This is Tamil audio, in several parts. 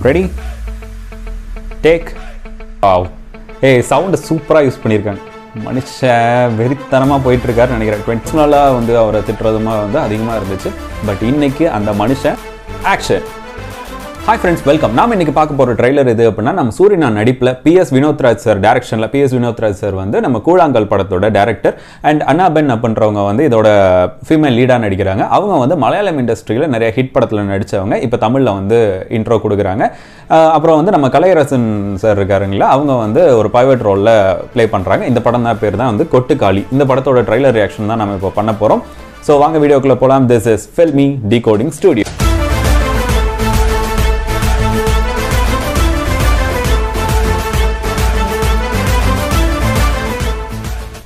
Ready? Take. Wow. Hey, sound சூப்பரா யூஸ் பண்ணிருக்காங்க. மனுஷன் வெறித்தனமா போயிட்டு இருக்காருன்னு நினைக்கிறேன். 20 வந்து அவரை திட்டுறதுமா வந்து அதிகமா இருந்துச்சு. பட் இன்னைக்கு அந்த மனுஷன் ஆக்ஷன். Hi friends, welcome. நாம இன்னைக்கு பார்க்க போற ட்ரைலர் எது அப்படின்னா நம்ம சூரியனா நடிப்புல PS வினோத்ராஜ் சார் டைரக்ஷன்ல PS வினோத்ராஜ் சார் வந்து நம்ம கூழாங்கல் படத்தோட டைரக்டர் அண்ட் அன்னாபென் அப்படின்றவங்க வந்து இதோட ஃபீமேல் லீடா நடிக்கிறாங்க. அவங்க வந்து மலையாளம் இண்டஸ்ட்ரியில நிறைய ஹிட் படத்துல நடிச்சவங்க. இப்போ தமிழ்ல வந்து இன்ட்ரோ கொடுக்குறாங்க. அப்புறம் வந்து நம்ம கலையரசன் சார் இருக்காருங்களா, அவங்க வந்து ஒரு பைவட் ரோல்ல ப்ளே பண்றாங்க. இந்த படம் தான் பேர் தான் வந்து கொட்டுக்காளி. இந்த படத்தோட ட்ரைலர் ரியாக்ஷன் தான் நம்ம இப்போ பண்ண போறோம். ஸோ வாங்க வீடியோக்குள்ள போலாம். This is Filmy Decoding Studio.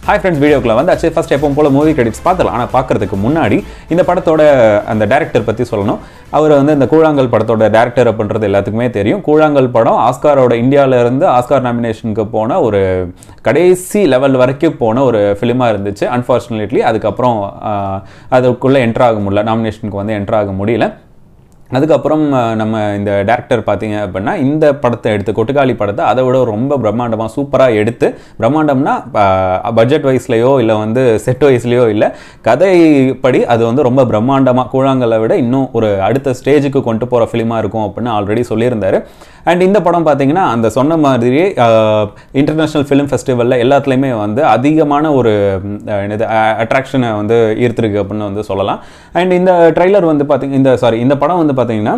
Hi friends, வீடியோக்குள்ள வந்தாச்சு. ஃபர்ஸ்ட் எப்பவும் போல மூவி கிரெடிட்ஸ் பார்த்துலாம். ஆனால் பார்க்கறதுக்கு முன்னாடி இந்த படத்தோட அந்த டைரக்டர் பற்றி சொல்லணும். அவர் வந்து இந்த கூழாங்கல் படத்தோட டைரக்டர் அப்படின்றது எல்லாத்துக்குமே தெரியும். கூழாங்கல் படம் ஆஸ்காரோட இந்தியாவிலேருந்து ஆஸ்கார் நாமினேஷனுக்கு போன ஒரு கடைசி லெவல் வரைக்கும் போன ஒரு ஃபிலிமாக இருந்துச்சு. அன்ஃபார்ச்சுனேட்லி அதுக்கப்புறம் அதுக்குள்ளே என்ட்ராக முடியல, நாமினேஷனுக்கு வந்து என்ட்ராக முடியல. அதுக்கப்புறம் நம்ம இந்த டேரக்டர் பார்த்தீங்க அப்படின்னா இந்த படத்தை எடுத்து கொட்டுக்காளி படத்தை அதை விட ரொம்ப பிரம்மாண்டமாக சூப்பராக எடுத்து, பிரம்மாண்டம்னா பட்ஜெட் வைஸ்லையோ இல்லை வந்து செட் வைஸ்லையோ இல்லை, கதைப்படி அது வந்து ரொம்ப பிரம்மாண்டமாக கூழாங்கலை விட இன்னும் ஒரு அடுத்த ஸ்டேஜுக்கு கொண்டு போகிற ஃபிலிமாக இருக்கும் அப்படின்னு ஆல்ரெடி சொல்லியிருந்தாரு. அண்ட் இந்த படம் பார்த்தீங்கன்னா அந்த சொன்ன மாதிரியே இன்டர்நேஷ்னல் ஃபிலிம் ஃபெஸ்டிவலில் எல்லாத்துலேயுமே வந்து அதிகமான ஒரு அட்ராக்ஷனை வந்து ஈர்த்திருக்கு அப்படின்னு வந்து சொல்லலாம். அண்ட் இந்த ட்ரைலர் வந்து இந்த படம் வந்து பார்த்தீங்கன்னா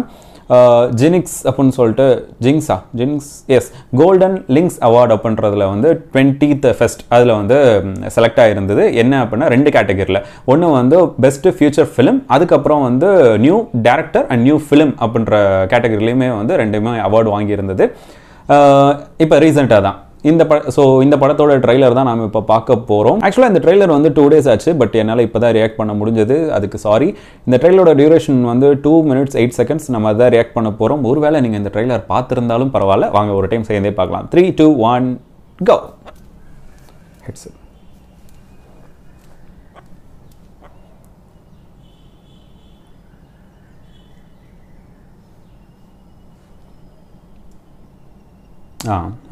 ஜினிக்ஸ் அப்படின்னு சொல்லிட்டு ஜிங்ஸ் எஸ் கோல்டன் லிங்க்ஸ் அவார்டு அப்படின்றதுல வந்து 20th ஃபெஸ்ட் அதில் வந்து செலக்ட் ஆகிருந்தது. என்ன அப்படின்னா 2 கேட்டகரியில், ஒன்று வந்து பெஸ்ட் ஃபியூச்சர் ஃபிலிம், அதுக்கப்புறம் வந்து new director and new film அப்படின்ற கேட்டகரிலையுமே வந்து 2மே அவார்டு வாங்கியிருந்தது. இப்போ ரீசெண்டாக தான் இந்த படத்தோட ட்ரைலர் தான் நாம் இப்போ பார்க்க போகிறோம். ஆக்சுவலாக இந்த ட்ரைலர் வந்து 2 days ஆச்சு, பட் என்னால் இப்போ தான் ரியாக்ட் பண்ண முடிஞ்சது, அதுக்கு சாரி. இந்த ட்ரைலரோட டியூரேஷன் வந்து 2 minutes 8 seconds. நம்ம அதை ரியாக்ட் பண்ண போகிறோம். ஒருவேளை நீங்கள் இந்த ட்ரைலர் பார்த்துருந்தாலும் பரவாயில்ல, வாங்க ஒரு டைம் சேர்ந்தே பார்க்கலாம். 3, 2, 1 go. ஹெட்செட்.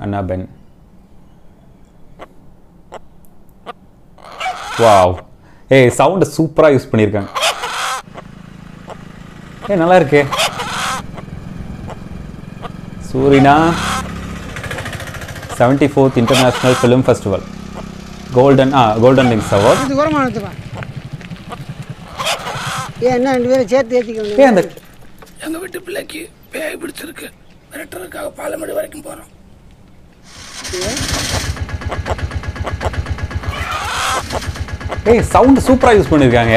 அன்னாபென். வாவ், சவுண்ட் சூப்பரா யூஸ் பண்ணிருக்காங்க. நல்லா இருக்கே. சூரினா 74th international film festival golden links award. இது கோரமா எடுத்துப்பா. என்ன ரெண்டு பேரும் சேர்த்து ஏத்திக்கோங்க. அந்த எங்க வீட்டு பிள்ளைக்கு பேய் பிடிச்சிருக்கு, மிரட்டறதுக்காக பாலமேடு வரைக்கும் போறோம். சவுண்ட் சூப்பரா யூஸ் பண்ணிருக்காங்க.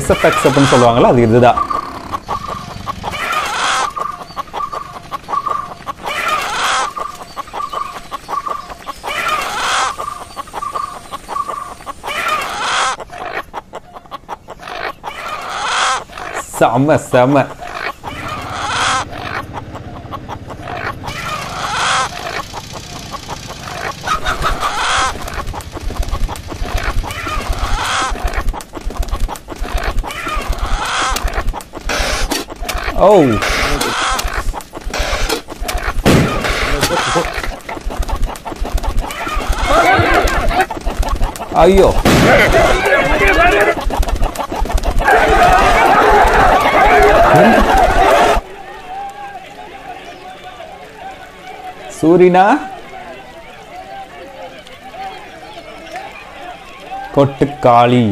SFX அப்படின்னு சொல்லுவாங்கல்ல, அது இதுதான். செம ஐயோ, சூரினா கொட்டுக்காளி.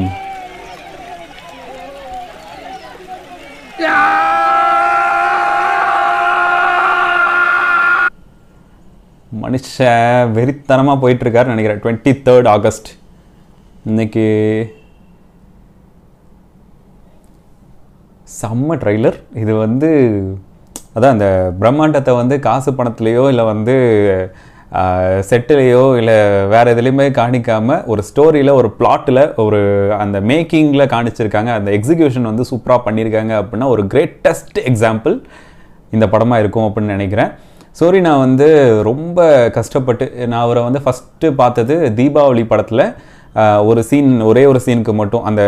மனுஷன் வெறித்தனமா போயிட்டு இருக்காருன்னு நினைக்கிறேன். 23rd August இன்னைக்கு. செம்ம ட்ரைலர் இது வந்து. அதான் அந்த பிரம்மாண்டத்தை வந்து காசு பணத்துலேயோ இல்லை வந்து செட்டிலையோ இல்லை வேறு எதுலேயுமே காணிக்காமல் ஒரு ஸ்டோரியில் ஒரு பிளாட்டில் ஒரு அந்த மேக்கிங்கில் காணிச்சிருக்காங்க. அந்த எக்ஸிக்யூஷன் வந்து சூப்பராக பண்ணியிருக்காங்க அப்படின்னா ஒரு கிரேட்டஸ்ட் எக்ஸாம்பிள் இந்த படமாக இருக்கும் அப்படின்னு நினைக்கிறேன். சோரி நான் வந்து ரொம்ப கஷ்டப்பட்டு நான் அவரை வந்து ஃபஸ்ட்டு பார்த்தது தீபாவளி படத்தில் ஒரு சீன், ஒரே ஒரு சீனுக்கு மட்டும் அந்த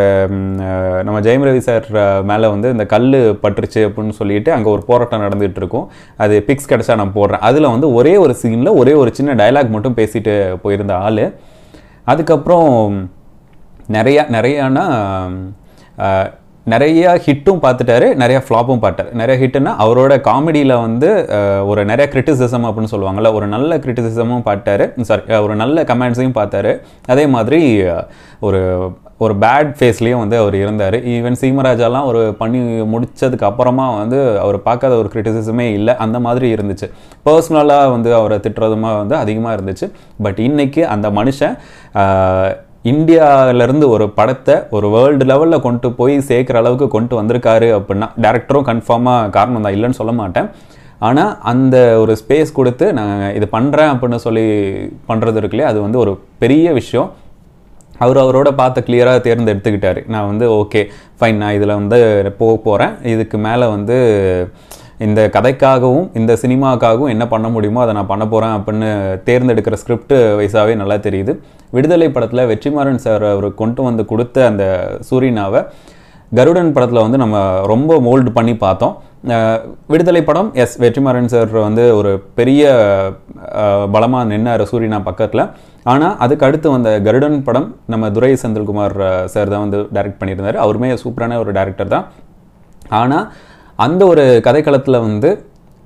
நம்ம ஜெயம் ரவி சார் மேலே வந்து இந்த கல் பட்டுருச்சு அப்படின்னு சொல்லிட்டு அங்கே ஒரு போராட்டம் நடந்துகிட்டு இருக்கும். அது பிக்ஸ் கிடச்சா நான் போடுறேன். அதில் வந்து ஒரே ஒரு சீனில் ஒரே ஒரு சின்ன டயலாக் மட்டும் பேசிட்டு போயிருந்த ஆள். அதுக்கப்புறம் நிறைய ஹிட்டும் பார்த்துட்டாரு, நிறைய ஃப்ளாப்பும் பார்த்தார். நிறைய ஹிட்டுன்னா அவரோட காமெடியில் வந்து ஒரு நிறைய கிரிட்டிசிசம் அப்படின்னு சொல்லுவாங்கள்ல, ஒரு நல்ல கிரிட்டிசிசமும் பார்த்தாரு, ஒரு நல்ல கமெண்ட்ஸையும் பார்த்தாரு. அதே மாதிரி ஒரு பேட் ஃபேஸ்லேயும் வந்து அவர் இருந்தார். ஈவன் சீமராஜாலாம் ஒரு பண்ணி முடித்ததுக்கு அப்புறமா வந்து அவர் பார்க்காத ஒரு கிரிட்டிசிசமே இல்லை, அந்த மாதிரி இருந்துச்சு. பர்சனலாக வந்து அவரை திட்டுறதுமா வந்து அதிகமாக இருந்துச்சு. பட் இன்னைக்கு அந்த மனுஷன் இந்தியாவிலேருந்து ஒரு படத்தை ஒரு வேர்ல்டு லெவலில் கொண்டு போய் சேர்க்குற அளவுக்கு கொண்டு வந்திருக்காரு அப்படின்னா டேரக்டரும் கன்ஃபார்மாக காரணம் தான், இல்லைன்னு சொல்ல மாட்டேன். ஆனால் அந்த ஒரு ஸ்பேஸ் கொடுத்து நான் இது பண்ணுறேன் அப்படின்னு சொல்லி பண்ணுறது இருக்குல்லையே, அது வந்து ஒரு பெரிய விஷயம். அவரோட பார்த்து கிளியராக தேர்ந்தெடுத்துக்கிட்டாரு. நான் வந்து ஓகே ஃபைன், நான் இதில் வந்து போக போகிறேன், இதுக்கு மேலே வந்து இந்த கதைக்காகவும் இந்த சினிமாவுக்காகவும் என்ன பண்ண முடியுமோ அதை நான் பண்ண போகிறேன் அப்படின்னு தேர்ந்தெடுக்கிற ஸ்கிரிப்ட் வைஸாகவே நல்லா தெரியுது. விடுதலை படத்தில் வெற்றிமாறன் சார் அவர் கொண்டு வந்து கொடுத்த அந்த சூரியனாவை கருடன் படத்தில் வந்து நம்ம ரொம்ப மோல்டு பண்ணி பார்த்தோம். விடுதலை படம் வெற்றிமாறன் சார் வந்து ஒரு பெரிய பலமாக நின்னார் சூரியனா பக்கத்தில். ஆனால் அதுக்கு அடுத்து வந்த கருடன் படம் நம்ம துரை செந்தில்குமார் சார் தான் வந்து டைரக்ட் பண்ணியிருந்தார். அவருமே சூப்பரான ஒரு டைரக்டர் தான். ஆனால் அந்த ஒரு கதைக்களத்தில் வந்து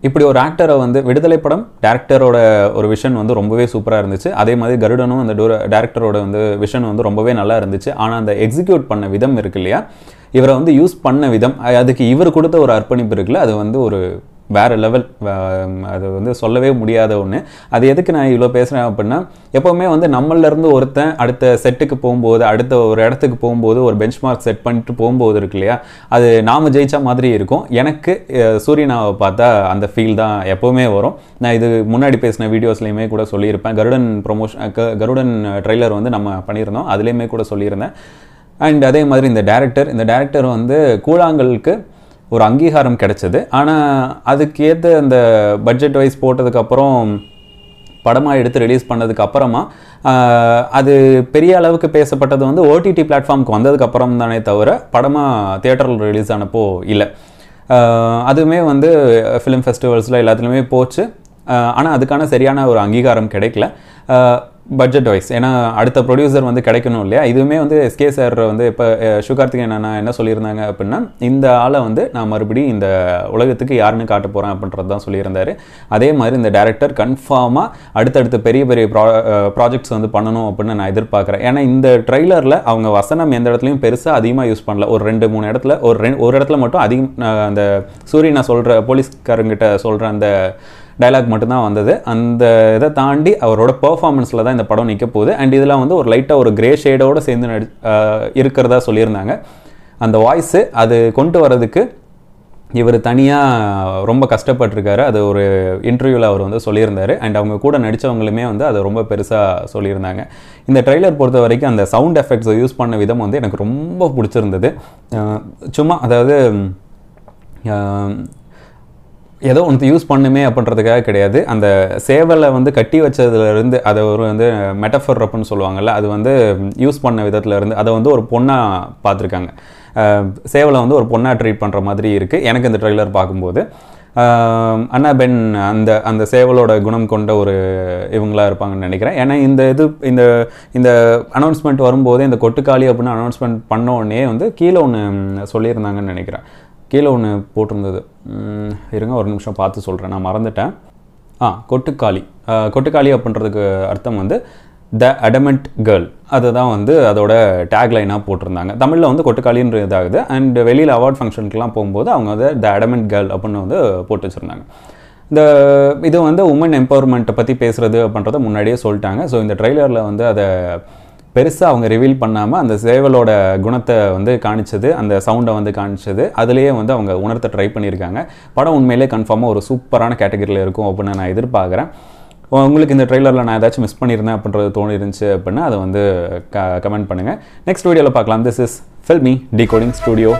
இப்படி ஒரு ஆக்டரை வந்து விடுதலை படம் டேரக்டரோட ஒரு விஷன் வந்து ரொம்பவே சூப்பராக இருந்துச்சு. அதே மாதிரி கருடனும் அந்த டேரக்டரோட வந்து விஷன் வந்து ரொம்பவே நல்லா இருந்துச்சு. ஆனால் அந்த எக்ஸிக்யூட் பண்ண விதம் இருக்கு இல்லையா, இவரை வந்து யூஸ் பண்ண விதம், அதுக்கு இவர் கொடுத்த ஒரு அர்ப்பணிப்பு இருக்குல்ல, அது வந்து ஒரு வேறு லெவல். அது வந்து சொல்லவே முடியாத ஒன்று. அது எதுக்கு நான் இவ்வளோ பேசுகிறேன் அப்படின்னா, எப்போவுமே வந்து நம்மளிலேருந்து ஒருத்தன் அடுத்த செட்டுக்கு போகும்போது, அடுத்த ஒரு இடத்துக்கு போகும்போது ஒரு பெஞ்ச் மார்க் செட் பண்ணிட்டு போகும்போது இருக்கு இல்லையா, அது நாம் ஜெயிச்சா மாதிரி இருக்கும். எனக்கு சூரியனாவை பார்த்தா அந்த ஃபீல் தான் எப்போவுமே வரும். நான் இது முன்னாடி பேசின வீடியோஸ்லையுமே கூட சொல்லியிருப்பேன். கருடன் ட்ரெய்லர் வந்து நம்ம பண்ணியிருந்தோம், அதுலேயுமே கூட சொல்லியிருந்தேன். அண்ட் அதே மாதிரி இந்த டேரக்டர் வந்து கூழாங்கலுக்கு ஒரு அங்கீகாரம் கிடைச்சது. ஆனால் அதுக்கு ஏற்ற அந்த பட்ஜெட் வைஸ் போட்டதுக்கப்புறம் படமாக எடுத்து ரிலீஸ் பண்ணதுக்கு அப்புறமா அது பெரிய அளவுக்கு பேசப்பட்டது வந்து ஓடிடி பிளாட்ஃபார்முக்கு வந்ததுக்கப்புறம் தானே தவிர படமாக தியேட்டரில் ரிலீஸ் ஆனப்போ இல்லை. அதுவுமே வந்து ஃபிலிம் ஃபெஸ்டிவல்ஸில் எல்லாத்துலேயுமே போச்சு. ஆனால் அதுக்கான சரியான ஒரு அங்கீகாரம் கிடைக்கல பட்ஜெட் வைஸ். ஏன்னா அடுத்த ப்ரொடியூசர் வந்து கிடைக்கணும் இல்லையா. இதுவுமே வந்து எஸ்கே சார் வந்து இப்போ சிவகார்த்திகேயன் அண்ணா என்ன சொல்லியிருந்தாங்க அப்படின்னா, இந்த ஆளை வந்து நான் மறுபடியும் இந்த உலகத்துக்கு யாருன்னு காட்ட போகிறேன் அப்படின்றது தான் சொல்லியிருந்தார். அதே மாதிரி இந்த டேரக்டர் கன்ஃபார்மாக அடுத்தடுத்த பெரிய பெரிய ப்ராஜெக்ட்ஸ் வந்து பண்ணணும் அப்படின்னு நான் எதிர்பார்க்குறேன். ஏன்னா இந்த ட்ரெய்லரில் அவங்க வசனம் எந்த இடத்துலையும் பெருசாக அதிகமாக யூஸ் பண்ணல. ஒரு 2-3 இடத்துல ஒரு இடத்துல மட்டும் அதிகம் அந்த சூரியனா சொல்கிற போலீஸ்காரங்கிட்ட சொல்கிற அந்த டைலாக் மட்டும்தான் வந்தது. அந்த இதை தாண்டி அவரோட பெர்ஃபார்மன்ஸில் தான் இந்த படம் நிற்க போகுது. அண்ட் இதெல்லாம் வந்து ஒரு லைட்டாக ஒரு கிரே ஷேடோடு சேர்ந்து இருக்கிறதா சொல்லியிருந்தாங்க. அந்த வாய்ஸு அது கொண்டு வரதுக்கு இவர் தனியாக ரொம்ப கஷ்டப்பட்டிருக்காரு. அது ஒரு இன்டர்வியூவில் அவர் வந்து சொல்லியிருந்தார். அண்ட் அவங்க கூட நடித்தவங்களுமே வந்து அதை ரொம்ப பெருசாக சொல்லியிருந்தாங்க. இந்த ட்ரெய்லர் பொறுத்த வரைக்கும் அந்த சவுண்ட் எஃபெக்ட்ஸை யூஸ் பண்ண விதம் வந்து எனக்கு ரொம்ப பிடிச்சிருந்தது. சும்மா அதாவது ஏதோ ஒன்று யூஸ் பண்ணுமே அப்படின்றதுக்காக கிடையாது. அந்த சேவலை வந்து கட்டி வச்சதுலேருந்து அதை ஒரு வந்து மெட்டஃபர் அப்படின்னு சொல்லுவாங்கள்ல, அது வந்து யூஸ் பண்ண விதத்துலேருந்து அதை வந்து ஒரு பொண்ணாக பார்த்துருக்காங்க. சேவலை வந்து ஒரு பொண்ணாக ட்ரீட் பண்ணுற மாதிரி இருக்குது எனக்கு இந்த ட்ரெய்லர் பார்க்கும்போது. அண்ணா பென் அந்த சேவலோட குணம் கொண்ட ஒரு இவங்களாக இருப்பாங்கன்னு நினைக்கிறேன். ஏன்னா இந்த அனௌன்ஸ்மெண்ட் வரும்போதே இந்த கொட்டுக்காளி அப்படின்னு அனௌன்ஸ்மெண்ட் பண்ண உடனே வந்து கீழே ஒன்று சொல்லியிருந்தாங்கன்னு நினைக்கிறேன். கீழே ஒன்று போட்டிருந்தது, இருங்க ஒரு நிமிஷம் பார்த்து சொல்கிறேன், நான் மறந்துட்டேன். கொட்டுக்காளி அப்படின்றதுக்கு அர்த்தம் வந்து த அடமெண்ட் கேர்ள். அதுதான் வந்து அதோட டேக்லைனாக போட்டிருந்தாங்க. தமிழில் வந்து கொட்டுக்காளின்ற இதாகுது. அண்ட் வெளியில் அவார்ட் ஃபங்க்ஷனுக்குலாம் போகும்போது அவங்க வந்து த அடமெண்ட் கேர்ள் அப்படின்னு வந்து போட்டு வச்சுருந்தாங்க. இது வந்து உமன் எம்பவர்மெண்ட்டை பற்றி பேசுகிறது அப்படின்றத முன்னாடியே சொல்லிட்டாங்க. ஸோ இந்த ட்ரெய்லரில் வந்து அதை பெருசாக அவங்க ரிவீல் பண்ணாமல் அந்த சேவலோட குணத்தை வந்து காணிச்சது, அந்த சவுண்டை வந்து காணிச்சது, அதுலேயே வந்து அவங்க உணர்த்த ட்ரை பண்ணியிருக்காங்க. படம் உண்மையிலே கன்ஃபார்மாக ஒரு சூப்பரான கேட்டகரியில் இருக்கும் அப்படின்னு நான் எதிர்பார்க்குறேன். உங்களுக்கு இந்த ட்ரெய்லரில் நான் ஏதாச்சும் மிஸ் பண்ணியிருந்தேன் அப்படின்றது தோணி இருந்துச்சு அப்படின்னா அதை வந்து கமெண்ட் பண்ணுங்கள். நெக்ஸ்ட் வீடியோவில் பார்க்கலாம். This is filmi decoding studio.